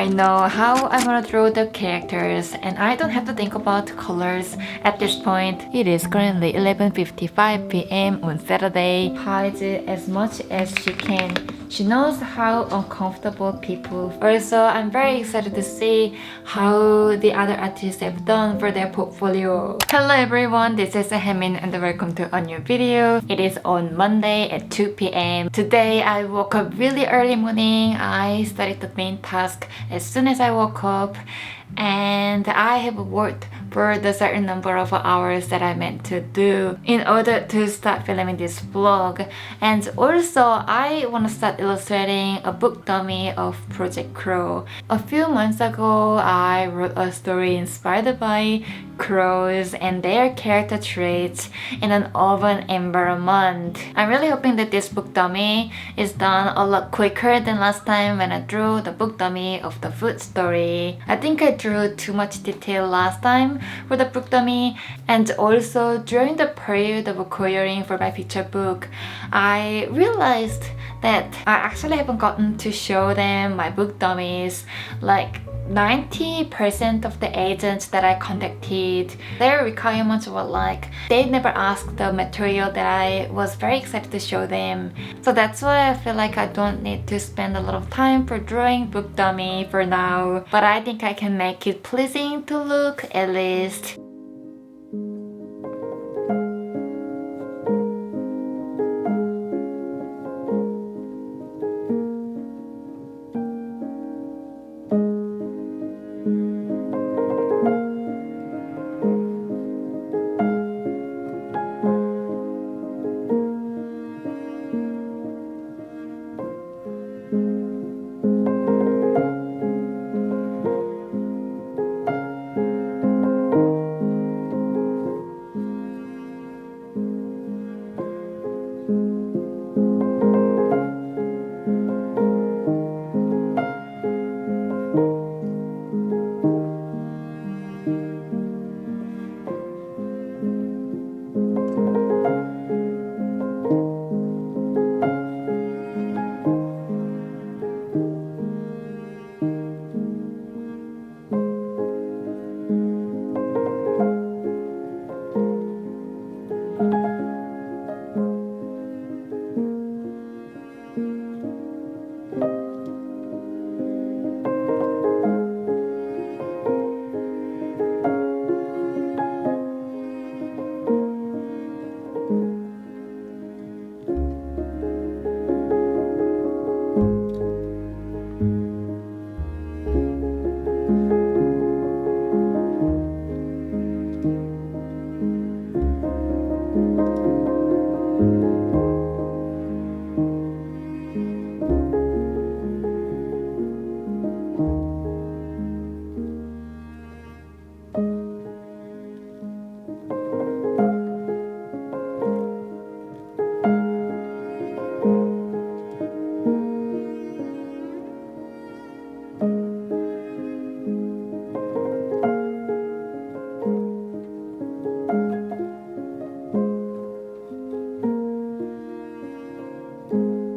I know how I want to draw the characters and I don't have to think about colors at this point. It is currently 11:55 p.m. on Saturday. Hides it as much as she can. She knows how uncomfortable people. Also, I'm very excited to see how the other artists have done for their portfolio. Hello everyone, this is Haemin and welcome to a new video. It is on Monday at 2 p.m. Today I woke up really early morning. I started the main task as soon as I woke up and I have worked for the certain number of hours that I meant to do in order to start filming this vlog. And also I want to start illustrating a book dummy of Project Crow. A few months ago I wrote a story inspired by crows and their character traits in an urban environment. I'm really hoping that this book dummy is done a lot quicker than last time when I drew the book dummy of the food story. I think I drew too much detail last time for the book dummy, and also during the period of coloring for my picture book, I realized that I actually haven't gotten to show them my book dummies. Like 90% of the agents that I contacted, their requirements were like they never asked the material that I was very excited to show them. So that's why I feel like I don't need to spend a lot of time for drawing book dummy for now, but I think I can make it pleasing to look at least.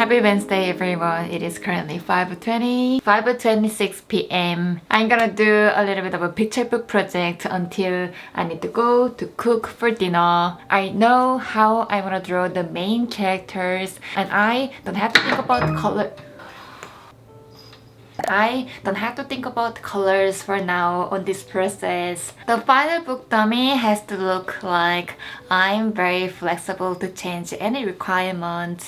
Happy Wednesday everyone, it is currently 5:26 p.m. I'm gonna do a little bit of a picture book project until I need to go to cook for dinner. I know how I want to draw the main characters and I don't have to think about color. I don't have to think about colors for now on this process. The final book dummy has to look like I'm very flexible to change any requirements.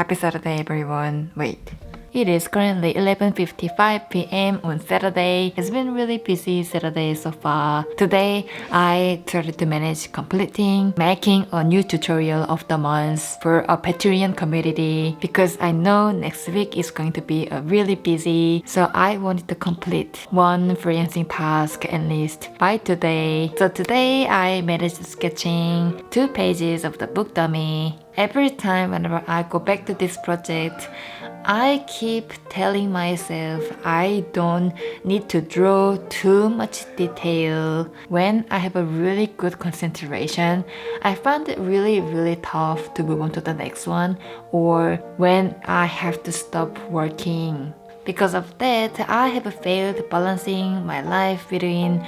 Happy Saturday, everyone. Wait. It is currently 11:55 p.m. on Saturday. It's been really busy Saturday so far. Today, I started to manage making a new tutorial of the month for a Patreon community because I know next week is going to be really busy. So I wanted to complete one freelancing task at least by today. So today, I managed sketching 2 pages of the book dummy. Every time whenever I go back to this project, I keep telling myself I don't need to draw too much detail. When I have a really good concentration, I find it really tough to move on to the next one, or when I have to stop working. Because of that, I have failed balancing my life between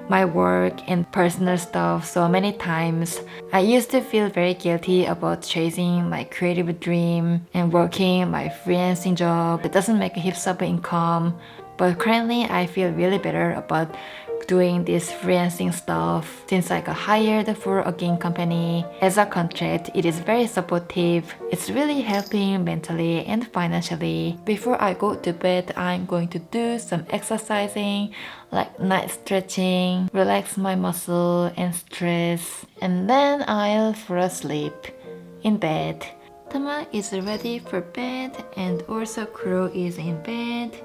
my work and personal stuff so many times. I used to feel very guilty about chasing my creative dream and working my freelancing job that doesn't make a heaps of income. But currently I feel really better about doing this freelancing stuff since I got hired for a game company. As a contract, it is very supportive. It's really helping mentally and financially. Before I go to bed, I'm going to do some exercising like night stretching, relax my muscle and stress, and then I'll fall asleep in bed. Tama is ready for bed and also Crow is in bed.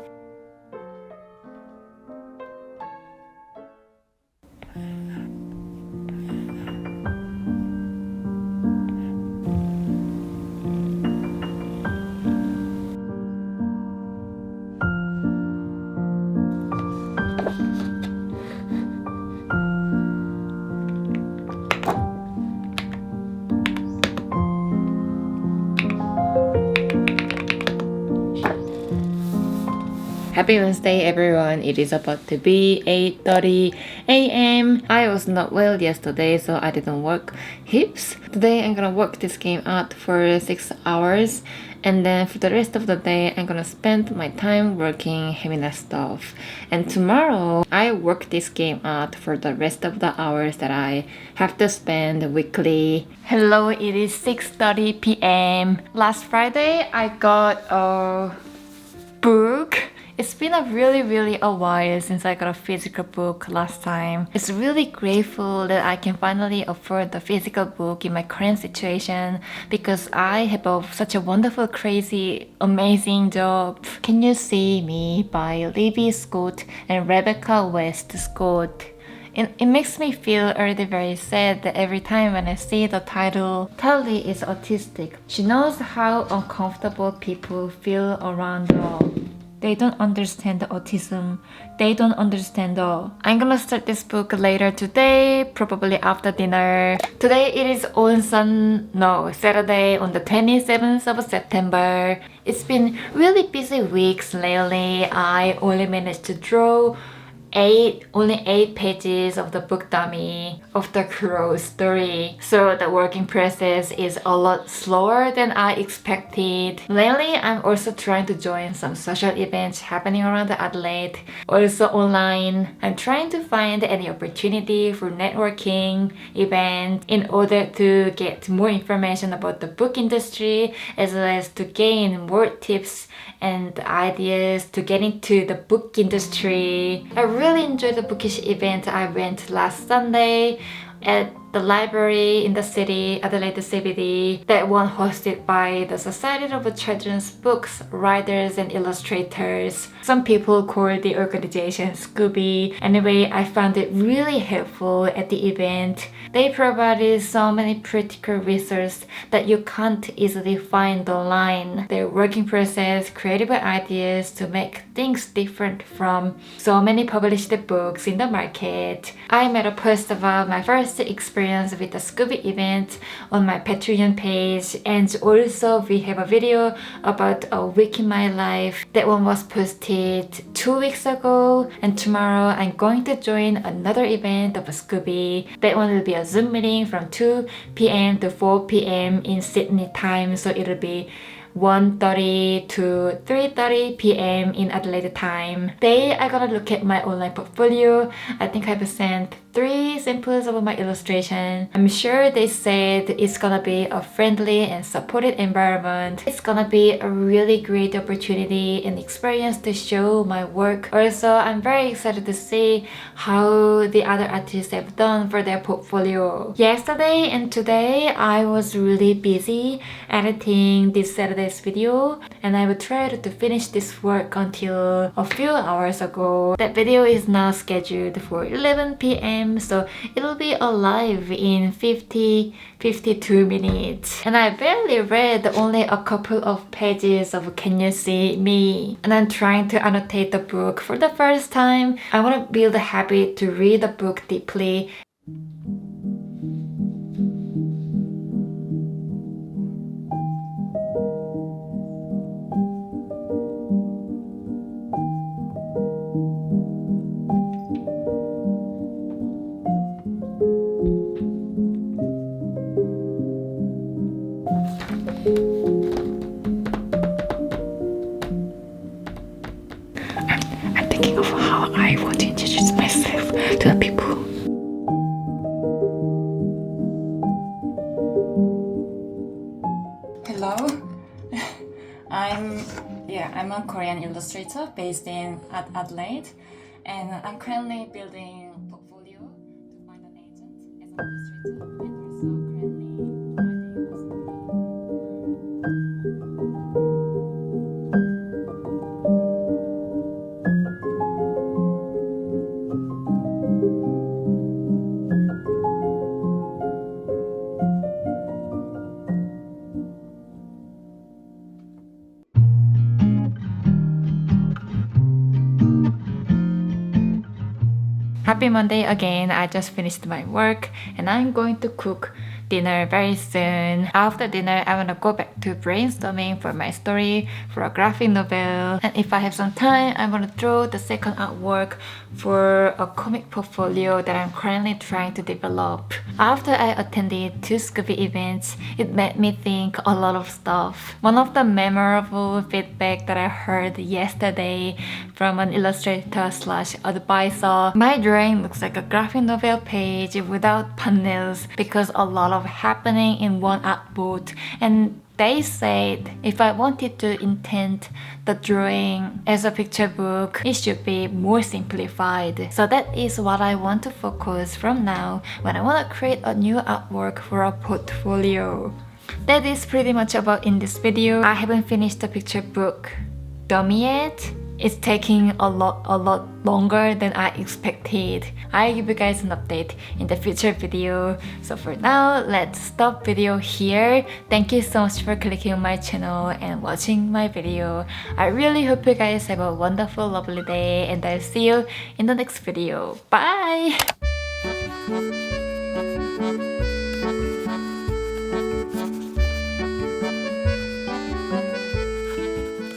Happy Wednesday, everyone. It is about to be 8:30 a.m. I was not well yesterday, so I didn't work heaps. Today, I'm gonna work this game out for 6 hours. And then for the rest of the day, I'm gonna spend my time working Hemina stuff. And tomorrow, I work this game out for the rest of the hours that I have to spend weekly. Hello, it is 6:30 p.m. Last Friday, I got a book. It's been a really a while since I got a physical book last time. It's really grateful that I can finally afford the physical book in my current situation because I have such a wonderful, crazy, amazing job. Can You See Me by Libby Scott and Rebecca West Scott. It makes me feel already very sad that every time when I see the title, Tali is autistic. She knows how uncomfortable people feel around her. They don't understand the autism. They don't understand the... I'm gonna start this book later today, probably after dinner. Today it is Saturday on the 27th of September. It's been really busy weeks lately. I only managed to draw only 8 pages of the book dummy of the Crow story. So the working process is a lot slower than I expected. Lately, I'm also trying to join some social events happening around Adelaide, also online. I'm trying to find any opportunity for networking events in order to get more information about the book industry as well as to gain more tips and ideas to get into the book industry. I really enjoyed the bookish event I went last Sunday at the library in the city, Adelaide CBD, that one hosted by the Society of Children's Books Writers and Illustrators. Some people call the organization Scooby. Anyway, I found it really helpful at the event. They provided so many practical resources that you can't easily find online. Their working process, creative ideas to make things different from so many published books in the market. I made a post about my first experience with the Scooby event on my Patreon page, and also we have a video about a week in my life. That one was posted 2 weeks ago, and tomorrow I'm going to join another event of a Scooby. That one will be a Zoom meeting from 2 p.m. to 4 p.m. in Sydney time, so it'll be 1:30 to 3:30 p.m. in Adelaide time. Today, I'm gonna look at my online portfolio. I think I've sent 3 samples of my illustration. I'm sure they said it's gonna be a friendly and supportive environment. It's gonna be a really great opportunity and experience to show my work. Also, I'm very excited to see how the other artists have done for their portfolio. Yesterday and today, I was really busy editing this Saturday's video, and I will try to finish this work until a few hours ago. That video is now scheduled for 11 p.m. so it'll be alive in 52 minutes. And I barely read only a couple of pages of Can You See Me? And I'm trying to annotate the book for the first time. I want to build a habit to read the book deeply. I'm thinking of how I want to introduce myself to the people. Hello, I'm a Korean illustrator based in Adelaide, and I'm currently building a portfolio to find an agent as an illustrator, and also currently Happy Monday again. I just finished my work and I'm going to cook dinner very soon. After dinner, I want to go back to brainstorming for my story for a graphic novel. And if I have some time, I want to draw the second artwork for a comic portfolio that I'm currently trying to develop. After I attended 2 Scooby events, it made me think a lot of stuff. One of the memorable feedback that I heard yesterday from an illustrator / advisor, my drawing looks like a graphic novel page without panels because a lot of happening in one artboard. And they said if I wanted to intend the drawing as a picture book, it should be more simplified. So that is what I want to focus from now when I want to create a new artwork for a portfolio. That is pretty much about in this video. I haven't finished the picture book dummy yet. It's taking a lot longer than I expected. I'll give you guys an update in the future video. So for now, let's stop video here. Thank you so much for clicking on my channel and watching my video. I really hope you guys have a wonderful, lovely day, and I'll see you in the next video. Bye!